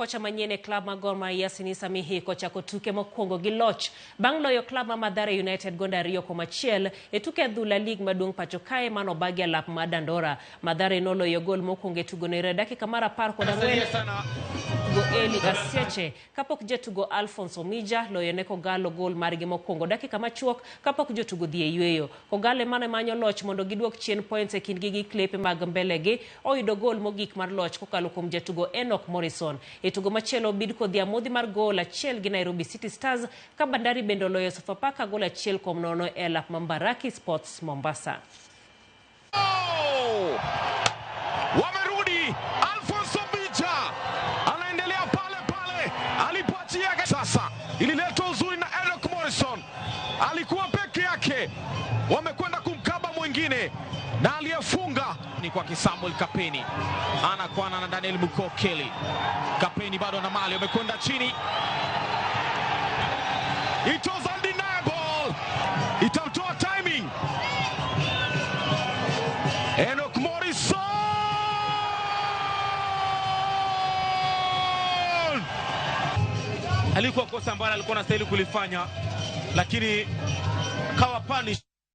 kocha manyene club ma Gor Mahia Sinisa Mihi kocha kotuke mokwongo gi loch bang' loyo club ma Mathare United gonda 2-1 e tuke adhula league maduong' pacho kae mano bagi lap ma Dandora. Mathare noloyo gol mokwongo e tugo ne dakika mar 14 go Eli Asieche kapok jatugo Alphonse Omija loyo ne Kogalo gol margi mokwongo dakika machuok kapok jotugo dhi e yweyo. Kogalo mane manyo loch mondo giduok chien points e kindgi gi klepe mag mbelegi oyudo gol mogik mar loch kokalo kuom jatugo Enoch Morrison. E tugo machielo Bidco dhi amodhi mar gol achiel gi Nairobi City Stars ka Bandari bende loyo Sofapaka gol 1-0 e lap Mbaraki Sports Mombasa. Wamerudi Alphonse Omija anaendelea pale pale alipoachia. Sasa ililetwa uzuri na Enoch Morrison, alikuwa peke yake, wamekwenda kumkaba mwingine na aliyefunga ni kwa Samuel Kapeni, anakwana na Daniel Mukokeli. Kapeni bado na mali, wamekwenda chini. It was undeniable, itamtoa timing. Enoch Morrison alikuwa kosa ambalo alikuwa anastahili kulifanya, lakini kawa punish.